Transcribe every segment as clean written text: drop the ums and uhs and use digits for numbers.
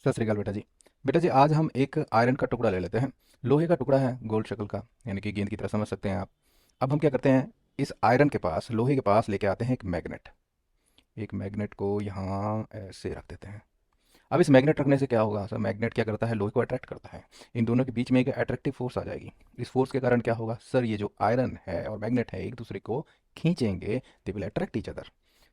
सत श्रीकाल बेटा जी। बेटा जी, आज हम एक आयरन का टुकड़ा ले लेते हैं। लोहे का टुकड़ा है, गोल्ड शक्ल का, यानी कि गेंद की तरह समझ सकते हैं आप। अब हम क्या करते हैं, इस आयरन के पास, लोहे के पास लेके आते हैं एक मैग्नेट। एक मैग्नेट को यहाँ ऐसे रख देते हैं। अब इस मैग्नेट रखने से क्या होगा सर, मैग्नेट क्या करता है, लोहे को अट्रैक्ट करता है। इन दोनों के बीच में एक अट्रैक्टिव फोर्स आ जाएगी। इस फोर्स के कारण क्या होगा सर, ये जो आयरन है और मैग्नेट है एक दूसरे को खींचेंगे, they will attract each other.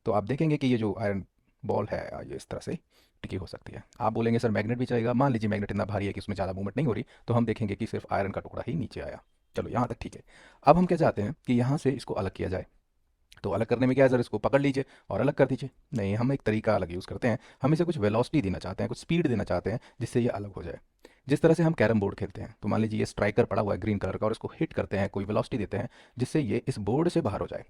तो आप देखेंगे कि ये जो आयरन बॉल है ये इस तरह से टिकी हो सकती है। आप बोलेंगे सर मैग्नेट भी चलेगा, मान लीजिए मैग्नेट इतना भारी है कि उसमें ज़्यादा मूवमेंट नहीं हो रही, तो हम देखेंगे कि सिर्फ आयरन का टुकड़ा ही नीचे आया। चलो यहाँ तक ठीक है। अब हम क्या चाहते हैं कि यहाँ से इसको अलग किया जाए। तो अलग करने में क्या है सर, इसको पकड़ लीजिए और अलग कर दीजिए। नहीं, हम एक तरीका अलग यूज़ करते हैं। हम इसे कुछ वेलोसिटी देना चाहते हैं, कुछ स्पीड देना चाहते हैं, जिससे ये अलग हो जाए। जिस तरह से हम कैरम बोर्ड खेलते हैं, तो मान लीजिए ये स्ट्राइकर पड़ा हुआ है ग्रीन कलर का, और इसको हिट करते हैं, कोई वेलोसिटी देते हैं, जिससे ये इस बोर्ड से बाहर हो जाए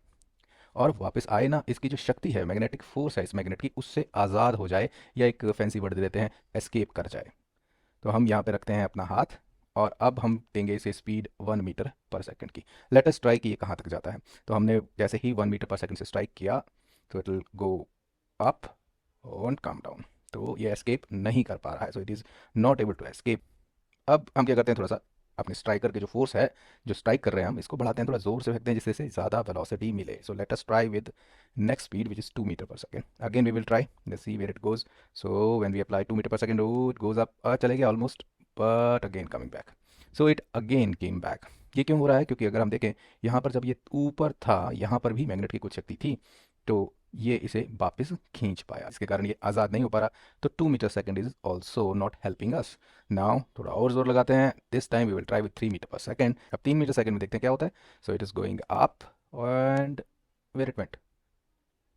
और वापस आए ना। इसकी जो शक्ति है, मैग्नेटिक फोर्स है इस मैग्नेट की, उससे आज़ाद हो जाए, या एक फैंसी वर्ड दे देते हैं, एस्केप कर जाए। तो हम यहाँ पे रखते हैं अपना हाथ, और अब हम देंगे इसे स्पीड 1 मीटर पर सेकंड की। लेट अस ट्राई कि ये कहाँ तक जाता है। तो हमने जैसे ही 1 मीटर पर सेकंड से स्ट्राइक किया, तो it will go up and come down. तो ये एस्केप नहीं कर पा रहा है, so it is not able to escape. अब हम क्या करते हैं, थोड़ा सा अपने स्ट्राइकर के जो फोर्स है, जो स्ट्राइक कर रहे हैं हम, इसको बढ़ाते हैं, थोड़ा जोर से फेंकते हैं, जिससे से ज़्यादा वेलोसिटी मिले। So let us try with next speed which is 2 metre per second. Again we will try, let's see where it goes. So when we apply 2 metre per second, it goes up, चले गए almost, but again coming back. So it again came back. ये क्यों हो रहा है, क्योंकि अगर हम देखें यहाँ पर, जब ये ऊपर था, यहाँ पर भी मैग्नेट की कुछ शक्ति थी, तो ये इसे वापस खींच पाया, इसके कारण ये आज़ाद नहीं हो पा रहा। तो 2 metre second is also not helping us. Now थोड़ा और जोर लगाते हैं, this time we will try with 3 metre per second. अब 3 मीटर सेकंड में देखते हैं क्या होता है। So it is going up and where it went,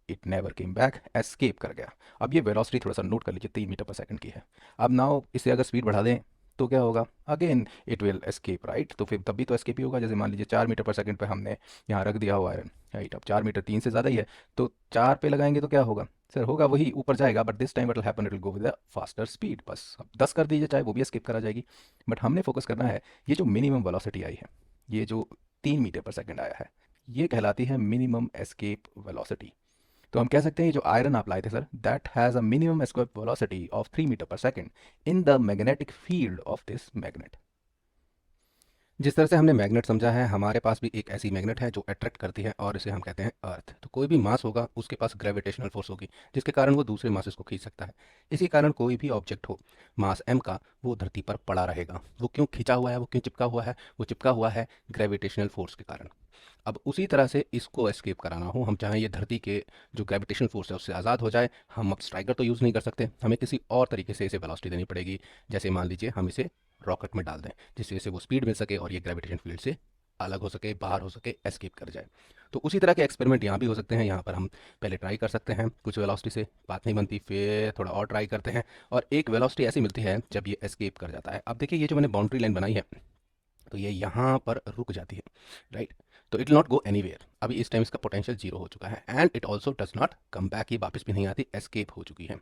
it never came back, escape कर गया। अब ये वेलोसिटी थोड़ा सा नोट कर लीजिए, 3 मीटर पर सेकंड की है। अब नाउ इसे अगर स्पीड बढ़ा दें, तो क्या होगा, again it will escape, right. तो फिर तब भी तो एस्केप ही होगा। जैसे मान लीजिए 4 मीटर पर सेकंड पे हमने यहाँ रख दिया हुआ आयरन, राइट। अब 4 मीटर 3 से ज़्यादा ही है, तो 4 पे लगाएंगे तो क्या होगा सर, होगा वही, ऊपर जाएगा, but this time what will happen, it will go with a faster speed. बस अब 10 कर दीजिए चाहे, वो भी एस्केप करा जाएगी। बट हमने फोकस करना है, ये जो मिनिमम वेलोसिटी आई है, ये जो 3 मीटर पर सेकंड आया है, ये कहलाती है मिनिमम एस्केप वेलोसिटी। तो हम कह सकते हैं ये जो आयरन आप लाए थे sir, that has a minimum escape velocity of 3 metre per second in the magnetic field of this magnet. जिस तरह से हमने मैग्नेट समझा है, हमारे पास भी एक ऐसी मैग्नेट है जो अट्रैक्ट करती है, और इसे हम कहते हैं अर्थ। तो कोई भी मास होगा, उसके पास ग्रेविटेशनल फोर्स होगी, जिसके कारण वो दूसरे मासेस को खींच सकता है। इसी कारण कोई भी ऑब्जेक्ट हो मास m का, वो धरती पर पड़ा रहेगा। वो क्यों खिंचा हुआ है, वो क्यों चिपका हुआ है, वो चिपका हुआ है ग्रेविटेशनल फोर्स के कारण। अब उसी तरह से इसको एस्केप कराना हो, हम चाहें ये धरती के जो ग्रेविटेशनल फोर्स है उससे आज़ाद हो जाए, हम अब स्ट्राइकर तो यूज़ नहीं कर सकते, हमें किसी और तरीके से इसे वेलोसिटी देनी पड़ेगी। जैसे मान लीजिए हम इसे रॉकेट में डाल दें, जिससे इसे वो स्पीड मिल सके और ये ग्रेविटेशन फील्ड से अलग हो सके, बाहर हो सके, एस्केप कर जाए। तो उसी तरह के एक्सपेरिमेंट यहाँ भी हो सकते हैं। यहाँ पर हम पहले ट्राई कर सकते हैं, कुछ वेलोसिटी से बात नहीं बनती, फिर थोड़ा और ट्राई करते हैं, और एक वेलोसिटी ऐसी मिलती है जब ये एस्केप कर जाता है। अब देखिए, ये जो मैंने बाउंड्री लाइन बनाई है, तो ये यहाँ पर रुक जाती है, राइट। तो it will not go anywhere. अभी इस टाइम इसका पोटेंशियल जीरो हो चुका है, and it also does not come back, ये वापस भी नहीं आती, एस्केप हो चुकी है।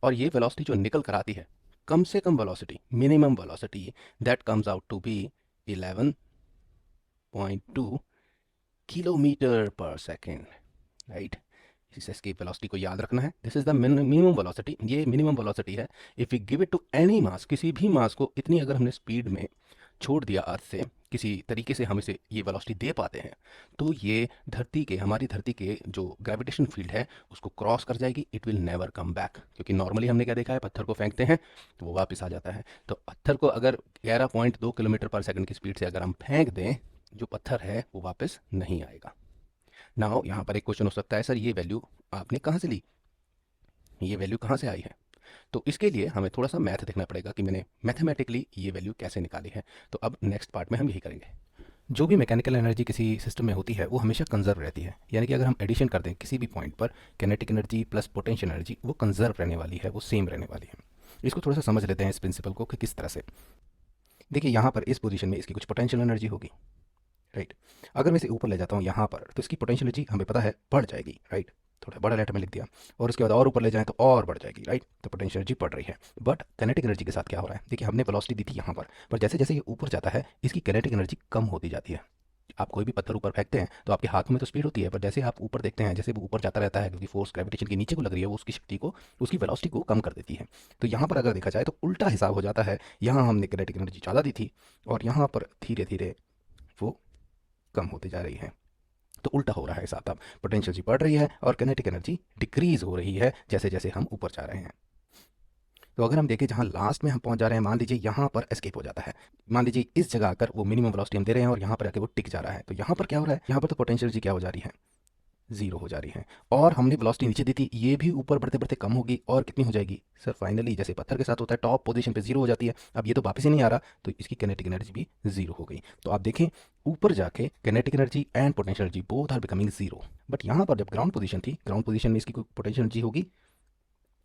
और ये वेलोसिटी जो निकल कर आती है, कम से कम velocity, minimum velocity, that comes out to be 11.2 kilometre per second, right. इस एस्केप वेलोसिटी को याद रखना है, this is the minimum velocity, ये मिनिमम वेलोसिटी है। If we give it to any mass, किसी भी मास को इतनी अगर हमने स्पीड में छोड़ दिया अर्थ से, किसी तरीके से हम इसे ये वेलोसिटी दे पाते हैं, तो ये धरती के, हमारी धरती के जो ग्रेविटेशन फील्ड है उसको क्रॉस कर जाएगी, it will never come back. क्योंकि नॉर्मली हमने क्या देखा है, पत्थर को फेंकते हैं तो वो वापस आ जाता है। तो पत्थर को अगर 11.2 किलोमीटर पर सेकंड की स्पीड से अगर हम फेंक दें, जो पत्थर है वो वापस नहीं आएगा। नाउ यहाँ पर एक क्वेश्चन हो सकता है, सर ये वैल्यू आपने कहाँ से ली, ये वैल्यू कहाँ से आई है। तो इसके लिए हमें थोड़ा सा मैथ देखना पड़ेगा कि मैंने मैथमेटिकली ये वैल्यू कैसे निकाली है। तो अब नेक्स्ट पार्ट में हम यही करेंगे। जो भी मैकेनिकल एनर्जी किसी सिस्टम में होती है, वो हमेशा कंजर्व रहती है। यानी कि अगर हम एडिशन कर दें किसी भी पॉइंट पर, kinetic energy plus potential energy, वो कंजर्व रहने वाली है, वो सेम रहने वाली है। इसको थोड़ा सा समझ लेते हैं इस प्रिंसिपल को कि किस तरह से। देखिए, यहाँ पर इस पोजीशन में इसकी कुछ पोटेंशियल एनर्जी होगी, राइट। अगर मैं इसे ऊपर ले जाता हूँ यहाँ पर, तो इसकी पोटेंशियल एनर्जी हमें पता है बढ़ जाएगी, राइट। थोड़ा बड़ा लेटर में लिख दिया, और उसके बाद और ऊपर ले जाएं तो और बढ़ जाएगी, राइट। तो पोटेंशियल एनर्जी बढ़ रही है। बट कैनेटिक एनर्जी के साथ क्या हो रहा है, देखिए हमने वेलोसिटी दी थी यहाँ पर जैसे जैसे ये ऊपर जाता है, इसकी कैनेटिक एनर्जी कम होती जाती है। आप कोई भी पत्थर ऊपर फेंकते हैं तो आपके हाथों में तो स्पीड होती है, पर जैसे आप ऊपर देखते हैं जैसे वो ऊपर जाता रहता है क्योंकि फोर्स ग्रेविटेशन के नीचे को लग रही है, वो उसकी शक्ति को, उसकी वेलोसिटी को कम कर देती है। तो यहाँ पर अगर देखा जाए तो उल्टा हिसाब हो जाता है, यहाँ हमने किनेटिक एनर्जी ज़्यादा दी थी और यहाँ पर धीरे धीरे वो कम होती जा रही है। तो उल्टा हो रहा है हिसाब, अब पोटेंशियल जी बढ़ रही है और किनेटिक एनर्जी डिक्रीज हो रही है जैसे जैसे हम ऊपर जा रहे हैं। तो अगर हम देखें जहाँ लास्ट में हम पहुंच जा रहे हैं, मान लीजिए यहाँ पर एस्केप हो जाता है, मान लीजिए इस जगह आकर वो मिनिमम वेलोसिटी हम दे रहे हैं और यहाँ पर आके वो टिक जा रहा है, तो यहाँ पर क्या हो रहा है, यहाँ पर तो पोटेंशियल जी क्या हो जा रही है, जीरो हो जा रही है। और हमने वेलोसिटी नीचे दी थी, ये भी ऊपर बढ़ते बढ़ते कम होगी और कितनी हो जाएगी सर, फाइनली जैसे पत्थर के साथ होता है टॉप पोजीशन पे जीरो हो जाती है। अब ये तो वापस ही नहीं आ रहा, तो इसकी किनेटिक एनर्जी भी जीरो हो गई। तो आप देखें ऊपर जाके kinetic energy and potential energy both are becoming zero. But यहाँ पर जब ग्राउंड पोजीशन थी, ग्राउंड पोजीशन में इसकी कोई पोटेंशियल एनर्जी होगी,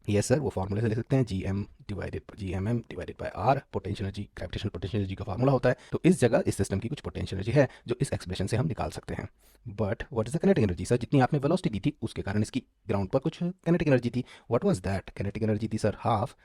यस सर, वो फार्मूले से ले सकते हैं, G M M divided by R, potential energy gravitational potential energy का फार्मूला होता है। तो इस जगह इस सिस्टम की कुछ पोटेंशियल एनर्जी है जो इस एक्सप्रेशन से हम निकाल सकते हैं। But what is the kinetic energy sir, जितनी आपने वेलोसिटी दी थी उसके कारण इसकी ग्राउंड पर कुछ किनेटिक एनर्जी थी। What was that, kinetic energy थी सर हाफ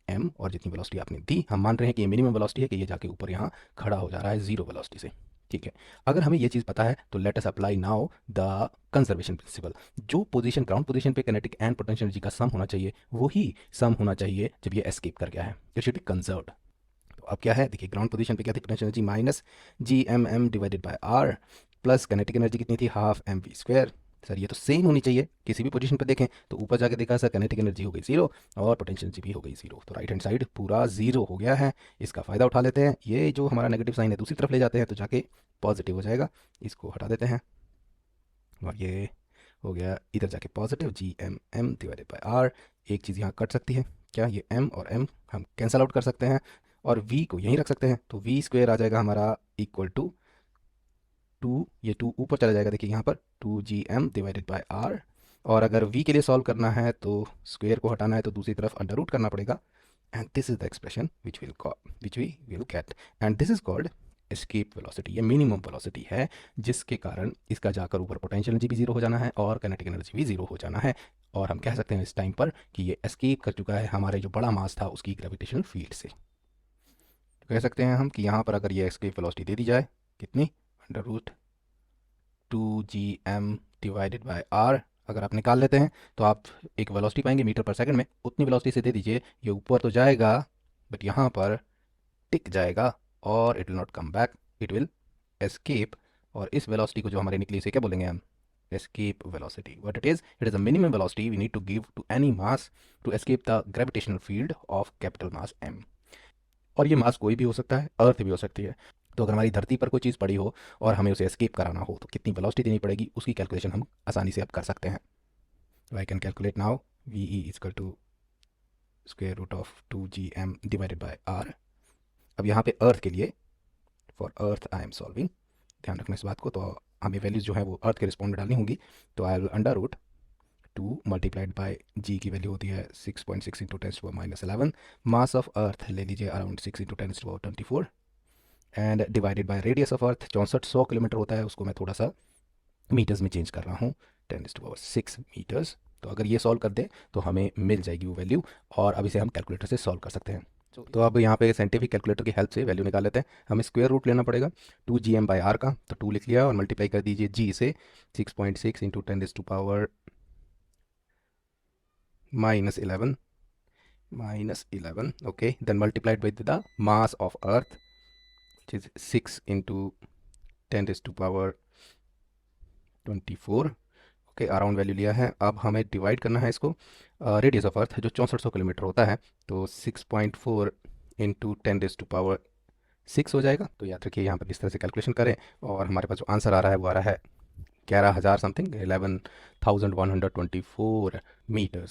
एम, और जितनी वेलोसिटी आपने दी हम मान रहे हैं कि ये मिनिमम वेलोसिटी है कि ये जाके ऊपर यहाँ खड़ा हो जा रहा है जीरो वेलोसिटी से। ठीक है, अगर हमें ये चीज़ पता है तो let us apply now the conservation principle. जो पोजीशन ग्राउंड पोजीशन पे किनेटिक एंड पोटेंशियल एनर्जी का सम होना चाहिए वही सम होना चाहिए जब ये एस्केप कर गया है, इट शुड बी कंजर्व्ड। तो अब क्या है, देखिए ग्राउंड पोजीशन पे क्या थी, potential energy minus G M M divided by R, plus kinetic energy कितनी थी, half M V square. Sir ये तो सेम होनी चाहिए, किसी भी पोजीशन पे देखें तो ऊपर जाके देखा सर किनेटिक एनर्जी हो गई जीरो और पोटेंशियल एनर्जी भी हो गई जीरो, तो राइट हैंड साइड पूरा जीरो हो गया है। इसका फ़ायदा उठा लेते हैं, ये जो हमारा नेगेटिव साइन है दूसरी तरफ ले जाते हैं तो जाके पॉजिटिव हो जाएगा, इसको हटा देते हैं और ये हो गया इधर जाके positive, G M M divided by R. एक चीज़ यहाँ कट सकती है, क्या ये m और m हम कैंसल आउट कर सकते हैं और v को यहीं रख सकते हैं, तो v स्क्वेयर आ जाएगा हमारा इक्वल टू टू, ये टू ऊपर चला जाएगा, देखिए यहाँ पर two G M divided by R. और अगर v के लिए सॉल्व करना है तो स्क्वेयर को हटाना है तो दूसरी तरफ अंडर रूट करना पड़ेगा, and this is the expression which we will get, and this is called escape velocity. ये मिनिमम वेलोसिटी है जिसके कारण इसका जाकर ऊपर पोटेंशियल एनर्जी भी जीरो हो जाना है और काइनेटिक एनर्जी भी जीरो हो जाना है। और हम कह सकते हैं इस टाइम पर कि ये एस्केप कर चुका है हमारे जो बड़ा मास था उसकी ग्रेविटेशनल फील्ड से। तो कह सकते हैं हम कि यहाँ पर अगर ये एस्केप वेलोसिटी दे दी जाए, कितनी, under root two G M divided by R, अगर आप निकाल लेते हैं तो आप एक वेलोसिटी पाएंगे मीटर पर सेकंड में, उतनी वेलोसिटी से दे दीजिए, ये ऊपर तो जाएगा बट यहाँ पर टिक जाएगा और it will not come back, it will escape. और इस वेलोसिटी को जो हमारे निकली से क्या बोलेंगे हम, escape velocity. What it is a minimum velocity we need to give to any mass to escape the gravitational field of capital mass m. और ये मास कोई भी हो सकता है, अर्थ भी हो सकती है। तो अगर हमारी धरती पर कोई चीज़ पड़ी हो और हमें उसे एस्केप कराना हो तो कितनी वेलोसिटी देनी पड़ेगी, उसकी कैलकुलेशन हम आसानी से अब कर सकते हैं। I can calculate now, V E equal to square root of two G M divided by R. अब यहाँ पे अर्थ के लिए, for earth I am solving, ध्यान रखना इस बात को, तो हमें वैल्यूज़ जो है वो अर्थ के रिस्पॉन्ड में डालनी होंगी। तो I will under root two multiplied by g की वैल्यू होती है 6.6 इंटू 10⁻11, मास ऑफ अर्थ ले लीजिए around 6 into 10⁻24, and divided by radius of earth 6400 kilometre होता है, उसको मैं थोड़ा सा मीटर्स में चेंज कर रहा हूँ, 10⁻6 मीटर्स। तो अगर ये सॉल्व कर दें तो हमें मिल जाएगी वो वैल्यू, और अब इसे हम कैलकुलेटर से सॉल्व कर सकते हैं। तो अब यहाँ पे साइंटिफिक कैलकुलेटर की हेल्प से वैल्यू निकाल लेते हैं। हमें स्क्वायर रूट लेना पड़ेगा two G M by R का, तो 2 लिख लिया और मल्टीप्लाई कर दीजिए जी से 6.6 into 10⁻11 okay, then multiplied with the mass of earth which is 6 into 10⁻24, okay, around value लिया है। अब हमें डिवाइड करना है इसको रेडियस ऑफ अर्थ जो 6400 किलोमीटर होता है, तो 6.4 इंटू 10⁻6 हो जाएगा। तो याद रखिए यहाँ पर इस तरह से कैलकुलेशन करें और हमारे पास जो आंसर आ रहा है वो आ रहा है 11,000 समथिंग, 11,124 मीटर्स।